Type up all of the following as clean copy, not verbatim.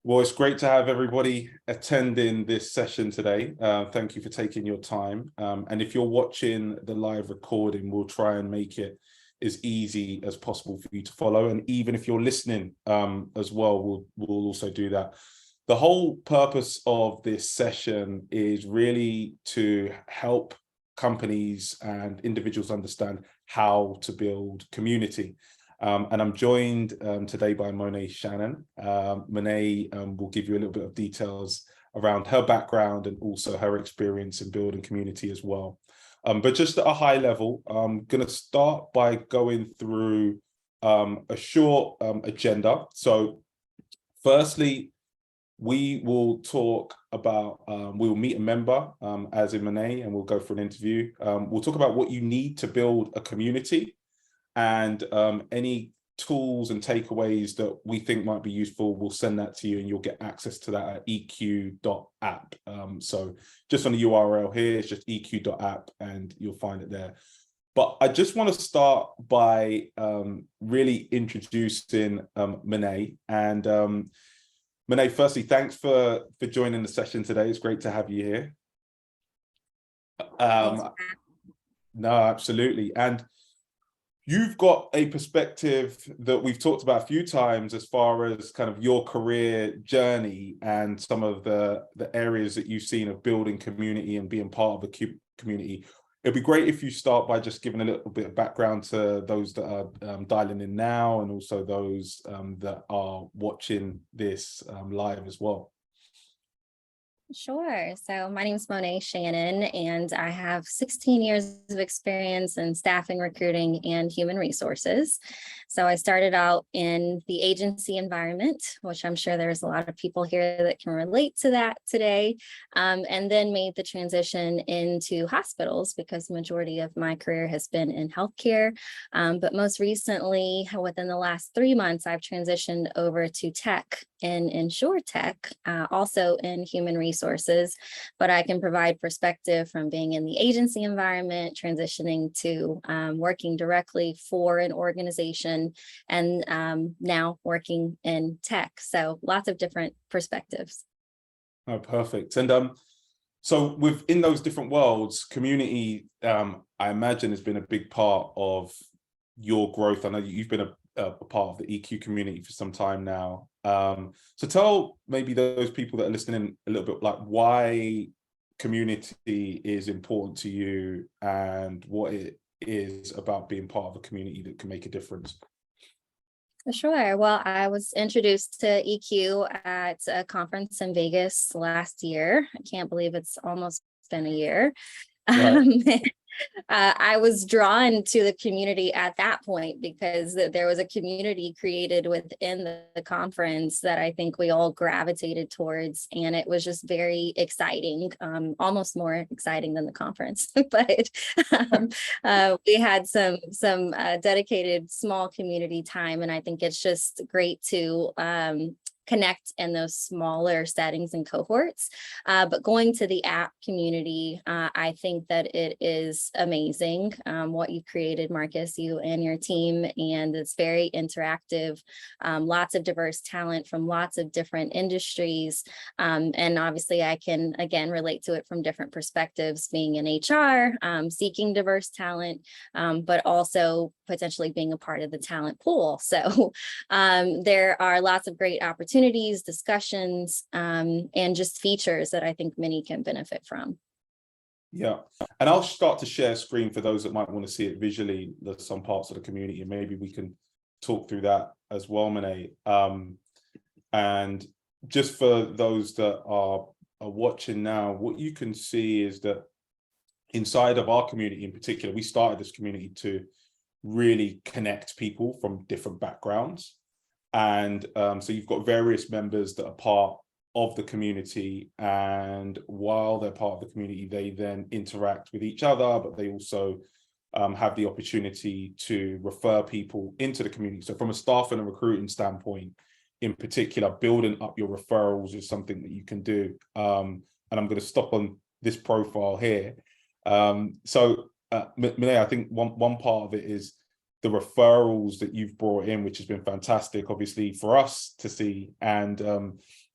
Well, it's great to have everybody attending this session today. Thank you for taking your time. And if you're watching the live recording, we'll try and make it as easy as possible for you to follow. And even if you're listening as well, we'll also do that. The whole purpose of this session is really to help companies and individuals understand how to build community. And I'm joined today by Monet Shannon. Monet will give you a little bit of details around her background and also her experience in building community as well. But just at a high level, I'm going to start by going through a short agenda. So firstly, we will talk about, we will meet a member, as in Monet, and we'll go for an interview. We'll talk about what you need to build a community, and any tools and takeaways that we think might be useful, we'll send that to you and you'll get access to that at eq.app. So just on the URL here, it's just eq.app and you'll find it there. But I just want to start by really introducing Monet. And Monet, firstly, thanks for joining the session today. It's great to have you here. No, absolutely. And you've got a perspective that we've talked about a few times as far as kind of your career journey and some of the areas that you've seen of building community and being part of a community. It'd be great if you start by just giving a little bit of background to those that are dialing in now, and also those that are watching this live as well. Sure. So my name is Monet Shannon, and I have 16 years of experience in staffing, recruiting, and human resources. So I started out in the agency environment, which I'm sure there's a lot of people here that can relate to that today, and then made the transition into hospitals because the majority of my career has been in healthcare. But most recently, within the last 3 months, I've transitioned over to tech in InsurTech, also in human resources, but I can provide perspective from being in the agency environment, transitioning to working directly for an organization, and now working in tech. So lots of different perspectives. Oh, perfect. And so within those different worlds, community, I imagine, has been a big part of your growth. I know you've been a part of the EQ community for some time now. So tell maybe those people that are listening a little bit, like, why community is important to you and what it is about being part of a community that can make a difference. Sure. Well, I was introduced to EQ at a conference in Vegas last year. I can't believe it's almost been a year. Right. I was drawn to the community at that point because there was a community created within the conference that I think we all gravitated towards, and it was just very exciting, almost more exciting than the conference. But we had some dedicated small community time, and I think it's just great to connect in those smaller settings and cohorts. But going to the app community, I think that it is amazing what you created, Marcus, you and your team, and it's very interactive, lots of diverse talent from lots of different industries. And obviously I can, again, relate to it from different perspectives, being in HR, seeking diverse talent, but also potentially being a part of the talent pool. So there are lots of great opportunities, discussions, and just features that I think many can benefit from. Yeah, and I'll start to share screen for those that might want to see it visually. There's some parts of the community, and maybe we can talk through that as well, Monet. And just for those that are watching now, what you can see is that inside of our community in particular, we started this community to really connect people from different backgrounds. And so you've got various members that are part of the community, and while they're part of the community, they then interact with each other, but they also have the opportunity to refer people into the community. So from a staff and a recruiting standpoint, in particular, building up your referrals is something that you can do. And I'm going to stop on this profile here. So Monet, I think one part of it is the referrals that you've brought in, which has been fantastic, obviously, for us to see. And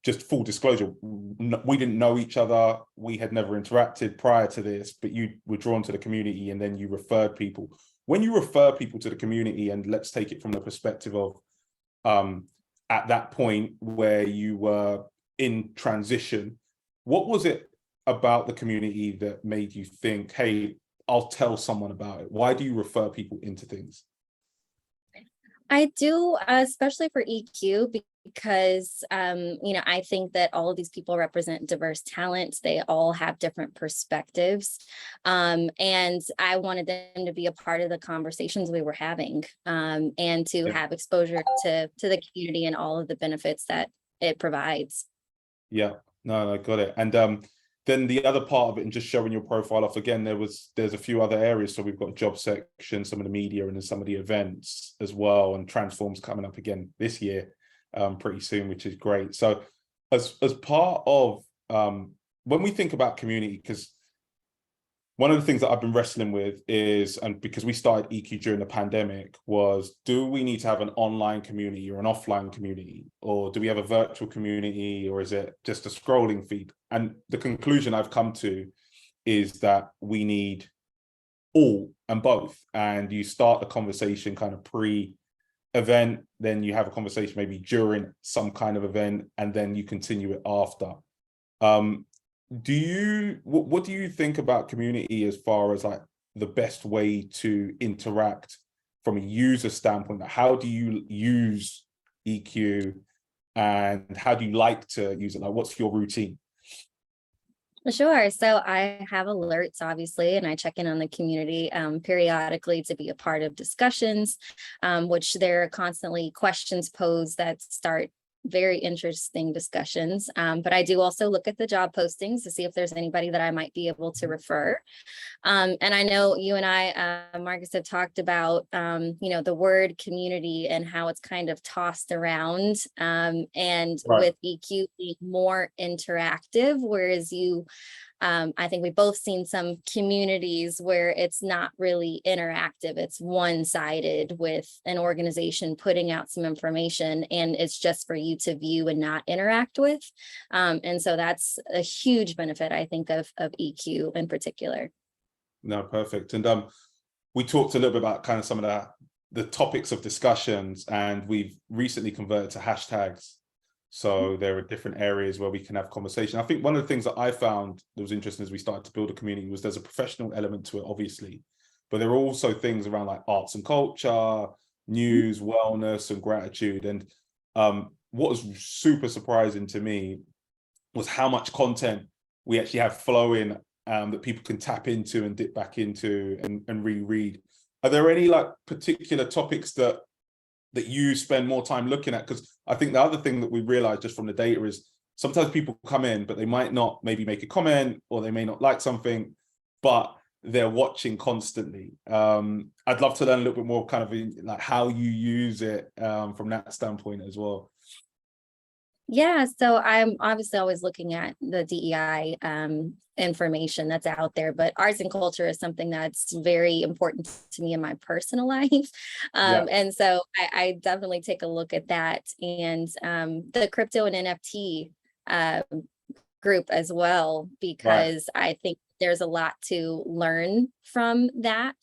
just full disclosure, we didn't know each other. We had never interacted prior to this, but you were drawn to the community and then you referred people. When you refer people to the community, and let's take it from the perspective of at that point where you were in transition, what was it about the community that made you think, hey, I'll tell someone about it? Why do you refer people into things? I do, especially for EQ, because I think that all of these people represent diverse talents. They all have different perspectives, and I wanted them to be a part of the conversations we were having, and to have exposure to the community and all of the benefits that it provides. Yeah, no, I got it. And then the other part of it, and just showing your profile off again, there's a few other areas. So we've got job section, some of the media, and then some of the events as well. And Transform's coming up again this year, pretty soon, which is great. So as part of when we think about community, because one of the things that I've been wrestling with is, and because we started EQ during the pandemic, was, do we need to have an online community or an offline community? Or do we have a virtual community, or is it just a scrolling feed? And the conclusion I've come to is that we need all and both. And you start the conversation kind of pre-event, then you have a conversation maybe during some kind of event, and then you continue it after. What do you think about community as far as like the best way to interact from a user standpoint? How do you use EQ, and how do you like to use it? Like, what's your routine? Sure. So I have alerts, obviously, and I check in on the community periodically to be a part of discussions, which there are constantly questions posed that start very interesting discussions. But I do also look at the job postings to see if there's anybody that I might be able to refer. And I know you and I, Marcus, have talked about, the word community and how it's kind of tossed around, and Right. with EQ being more interactive, whereas I think we've both seen some communities where it's not really interactive. It's one-sided with an organization putting out some information, and it's just for you to view and not interact with. And so that's a huge benefit, I think, of EQ in particular. No, perfect. And we talked a little bit about kind of some of the topics of discussions, and we've recently converted to hashtags. So there are different areas where we can have conversation. I think one of the things that I found that was interesting as we started to build a community was there's a professional element to it, obviously, but there are also things around like arts and culture, news, wellness, and gratitude. And what was super surprising to me was how much content we actually have flowing, that people can tap into and dip back into and reread. Are there any like particular topics that you spend more time looking at? Because I think the other thing that we realized just from the data is sometimes people come in, but they might not maybe make a comment, or they may not like something, but they're watching constantly. I'd love to learn a little bit more kind of like how you use it from that standpoint as well. Yeah, so I'm obviously always looking at the DEI information that's out there, but arts and culture is something that's very important to me in my personal life. And so I definitely take a look at that, and the crypto and NFT group as well, because I think there's a lot to learn from that.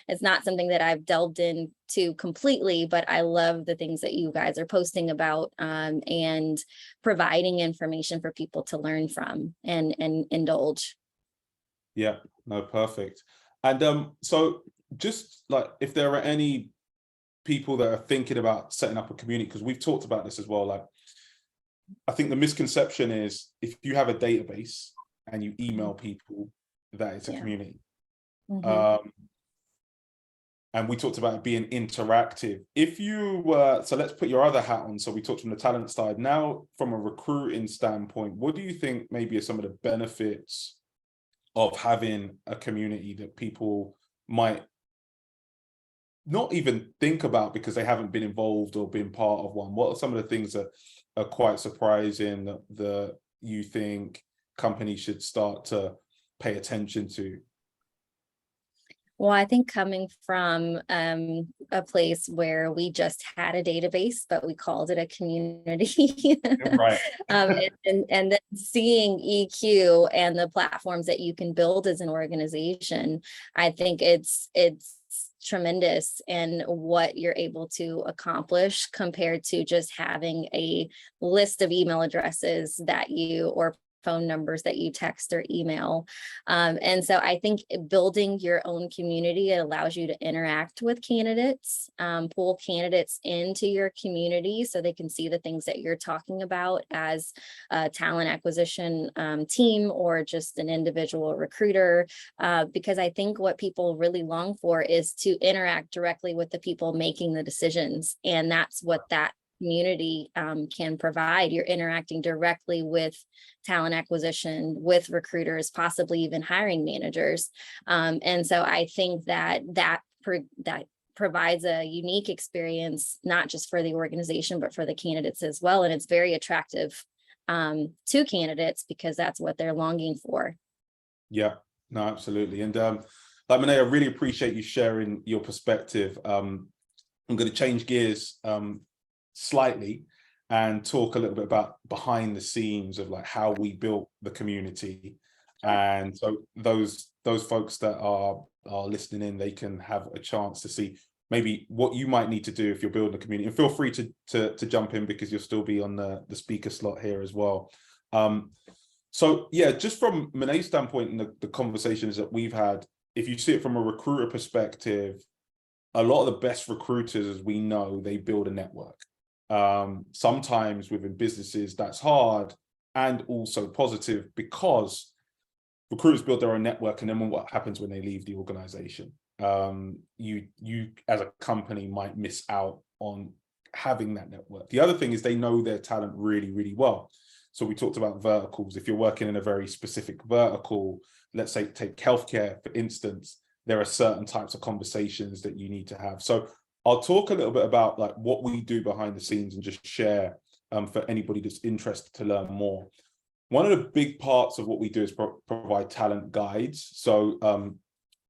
It's not something that I've delved into completely, but I love the things that you guys are posting about, and providing information for people to learn from and indulge. Yeah, no, perfect. And so just like, if there are any people that are thinking about setting up a community, because we've talked about this as well, like I think the misconception is if you have a database and you email people, that it's a community. And we talked about it being interactive. If you were, so let's put your other hat on. So we talked from the talent side. Now, from a recruiting standpoint, what do you think maybe are some of the benefits of having a community that people might not even think about because they haven't been involved or been part of one? What are some of the things that are quite surprising that you think companies should start to pay attention to? Well, I think coming from a place where we just had a database, but we called it a community. Right. And then seeing EQ and the platforms that you can build as an organization, I think it's tremendous in what you're able to accomplish compared to just having a list of email addresses that you or phone numbers that you text or email. And so I think building your own community, it allows you to interact with candidates, pull candidates into your community so they can see the things that you're talking about as a talent acquisition team or just an individual recruiter. Because I think what people really long for is to interact directly with the people making the decisions. And that's what that community can provide. You're interacting directly with talent acquisition, with recruiters, possibly even hiring managers. And so I think that provides a unique experience, not just for the organization, but for the candidates as well. And it's very attractive to candidates because that's what they're longing for. Yeah, no, absolutely. And like Monet, I really appreciate you sharing your perspective. I'm going to change gears slightly and talk a little bit about behind the scenes of like how we built the community. And so those folks that are listening in, they can have a chance to see maybe what you might need to do if you're building a community. And feel free to jump in because you'll still be on the speaker slot here as well. So yeah, just from Monet's standpoint and the conversations that we've had, if you see it from a recruiter perspective, a lot of the best recruiters, as we know, they build a network. Sometimes within businesses that's hard and also positive because recruiters build their own network, and then what happens when they leave the organization? You as a company might miss out on having that network. The other thing is they know their talent really, really well. So we talked about verticals. If you're working in a very specific vertical, let's say take healthcare, for instance, there are certain types of conversations that you need to have. So I'll talk a little bit about like what we do behind the scenes and just share for anybody that's interested to learn more. One of the big parts of what we do is provide talent guides. So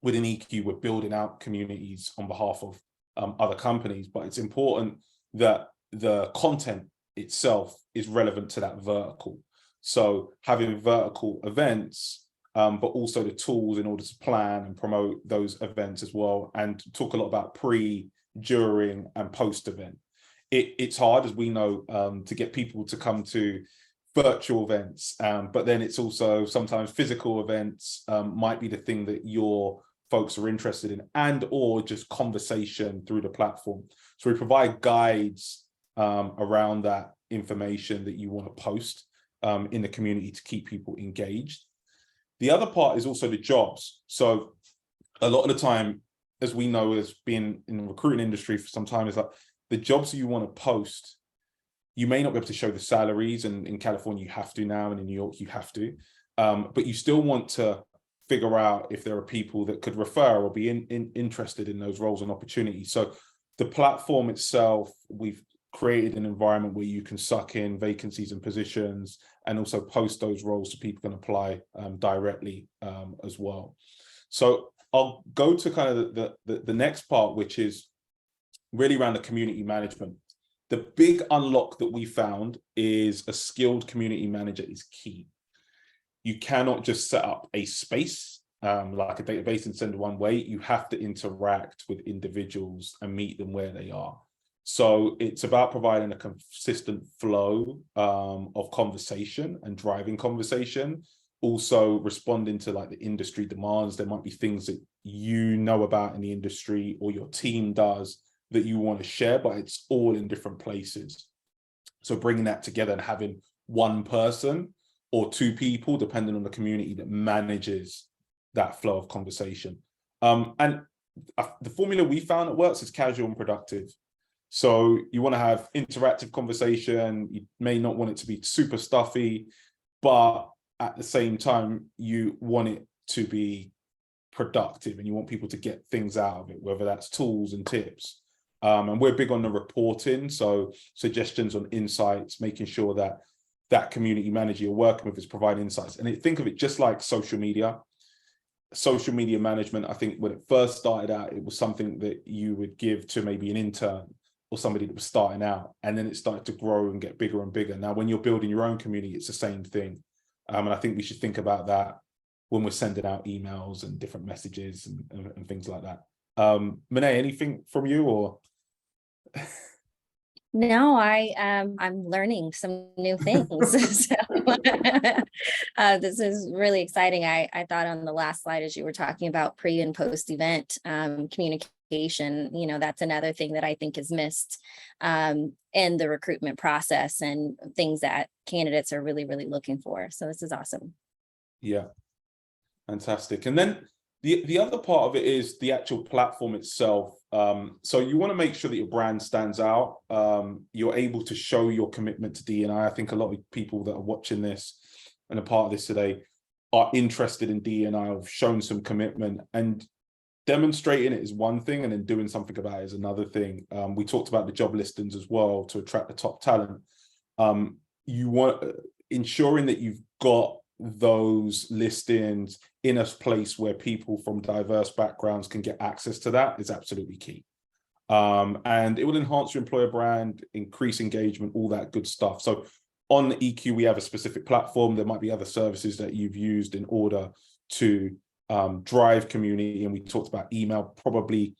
within EQ, we're building out communities on behalf of other companies, but it's important that the content itself is relevant to that vertical. So having vertical events, but also the tools in order to plan and promote those events as well, and talk a lot about pre, during, and post event. It's hard, as we know, to get people to come to virtual events, but then it's also sometimes physical events might be the thing that your folks are interested in, and or just conversation through the platform. So we provide guides around that information that you want to post in the community to keep people engaged. The other part is also the jobs. So a lot of the time, as we know, as being in the recruiting industry for some time, is like the jobs that you want to post, you may not be able to show the salaries, and in California you have to now, and in New York you have to, but you still want to figure out if there are people that could refer or be interested in those roles and opportunities. So the platform itself, we've created an environment where you can suck in vacancies and positions and also post those roles so people can apply directly as well. So I'll go to kind of the next part, which is really around the community management. The big unlock that we found is a skilled community manager is key. You cannot just set up a space like a database and send one way. You have to interact with individuals and meet them where they are. So it's about providing a consistent flow of conversation and driving conversation. Also responding to like the industry demands. There might be things that you know about in the industry or your team does that you want to share, but it's all in different places. So bringing that together and having one person or two people, depending on the community, that manages that flow of conversation. And the formula we found that works is casual and productive. So you want to have interactive conversation. You may not want it to be super stuffy, but at the same time, you want it to be productive and you want people to get things out of it, whether that's tools and tips. And we're big on the reporting, so suggestions on insights, making sure that that community manager you're working with is providing insights. And think of it just like social media. social media management, I think when it first started out, it was something that you would give to maybe an intern or somebody that was starting out, and then it started to grow and get bigger and bigger. Now, when you're building your own community, it's the same thing. And I think we should think about that when we're sending out emails and different messages and things like that. Monet, anything from you or? No, I'm learning some new things. So this is really exciting. I thought on the last slide, as you were talking about pre and post event communication, that's another thing that I think is missed in the recruitment process and things that candidates are really, really looking for. So this is awesome. Yeah, fantastic. And then the other part of it is the actual platform itself. So you want to make sure that your brand stands out. You're able to show your commitment to D&I. I think a lot of people that are watching this and a part of this today are interested in D&I, have shown some commitment, and demonstrating it is one thing, and then doing something about it is another thing. We talked about the job listings as well to attract the top talent. You want ensuring that you've got those listings in a place where people from diverse backgrounds can get access to that is absolutely key. And it will enhance your employer brand, increase engagement, all that good stuff. So on EQ, we have a specific platform. There might be other services that you've used in order to drive community. And we talked about email, probably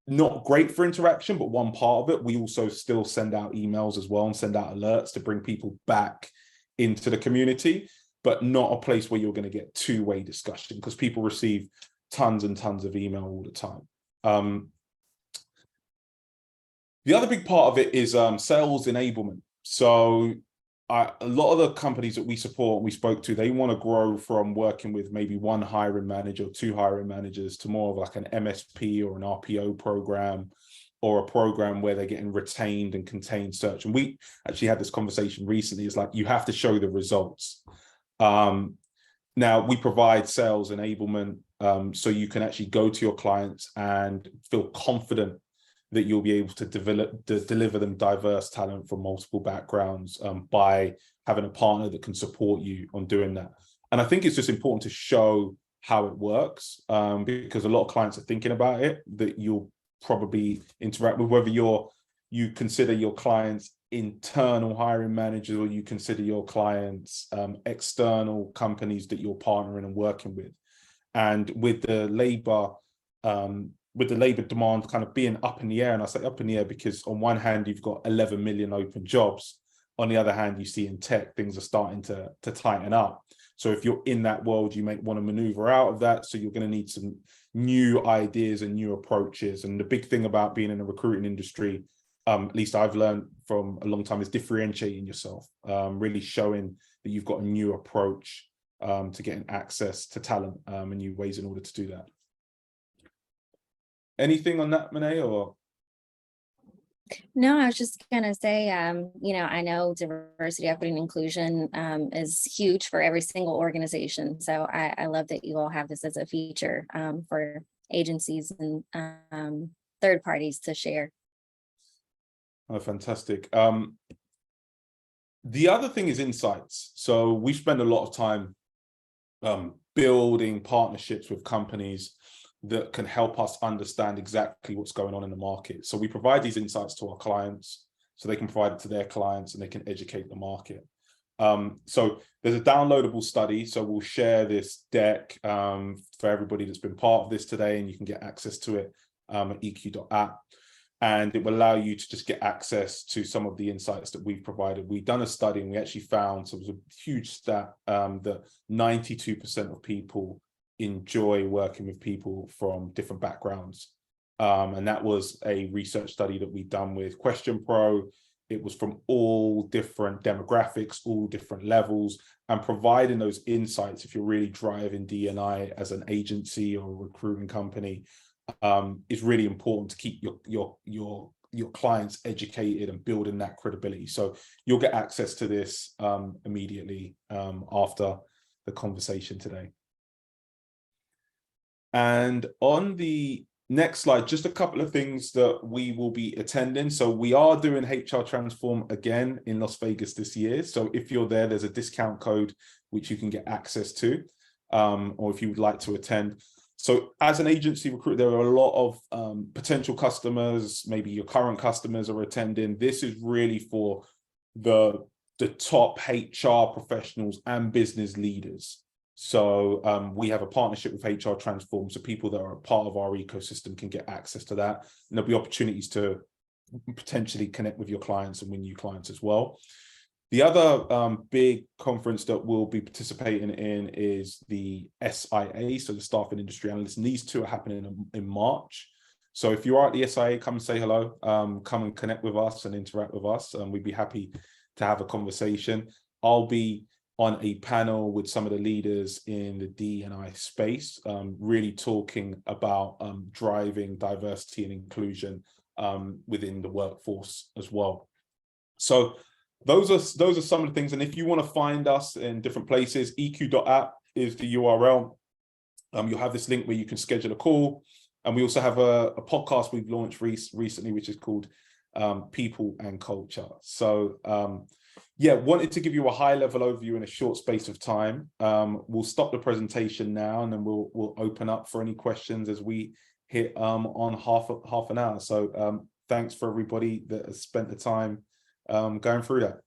not great for interaction, but one part of it. We also still send out emails as well and send out alerts to bring people back into the community, but not a place where you're going to get two-way discussion, because people receive tons and tons of email all the time. The other big part of it is sales enablement. So a lot of the companies that we support and we spoke to, they want to grow from working with maybe one hiring manager or two hiring managers to more of like an MSP or an RPO program, or a program where they're getting retained and contained search. And we actually had this conversation recently. It's like, you have to show the results. Now we provide sales enablement, so you can actually go to your clients and feel confident that you'll be able to deliver them diverse talent from multiple backgrounds by having a partner that can support you on doing that. And I think it's just important to show how it works, because a lot of clients are thinking about it, that you'll probably interact with, whether you consider your clients internal hiring managers or you consider your clients external companies that you're partnering and working with. And with the labor demand kind of being up in the air, and I say up in the air because on one hand you've got 11 million open jobs, on the other hand you see in tech things are starting to tighten up. So if you're in that world, you might want to maneuver out of that. So you're going to need some new ideas and new approaches. And the big thing about being in a recruiting industry, at least I've learned from a long time, is differentiating yourself, really showing that you've got a new approach to getting access to talent and new ways in order to do that. Anything on that, Monet, or? No, I was just gonna say, I know diversity, equity, and inclusion is huge for every single organization. So I love that you all have this as a feature for agencies and third parties to share. Oh, fantastic. The other thing is insights. So we spend a lot of time building partnerships with companies that can help us understand exactly what's going on in the market. So we provide these insights to our clients so they can provide it to their clients and they can educate the market. So there's a downloadable study. So we'll share this deck for everybody that's been part of this today, and you can get access to it at eq.app. And it will allow you to just get access to some of the insights that we've provided. We've done a study and we actually found, so it was a huge stat, that 92% of people enjoy working with people from different backgrounds. And that was a research study that we've done with Question Pro. It was from all different demographics, all different levels, and providing those insights, if you're really driving D&I as an agency or a recruiting company, is really important to keep your clients educated and building that credibility. So you'll get access to this immediately after the conversation today. And on the next slide, just a couple of things that we will be attending. So we are doing HR Transform again in Las Vegas this year. So if you're there, there's a discount code which you can get access to. or if you would like to attend. So as an agency recruiter, there are a lot of potential customers, maybe your current customers are attending. This is really for the top HR professionals and business leaders. So we have a partnership with HR Transform, so people that are a part of our ecosystem can get access to that. And there'll be opportunities to potentially connect with your clients and win new clients as well. The other big conference that we'll be participating in is the SIA, so the Staffing Industry Analysts, and these two are happening in March. So if you are at the SIA, come and say hello, come and connect with us and interact with us, and we'd be happy to have a conversation. I'll be on a panel with some of the leaders in the D&I space, really talking about driving diversity and inclusion within the workforce as well. So those are some of the things. And if you want to find us in different places, eq.app is the URL. You'll have this link where you can schedule a call. And we also have a podcast we've launched recently, which is called People and Culture. So yeah, wanted to give you a high level overview in a short space of time. We'll stop the presentation now, and then we'll open up for any questions as we hit on half an hour. So thanks for everybody that has spent the time going through that.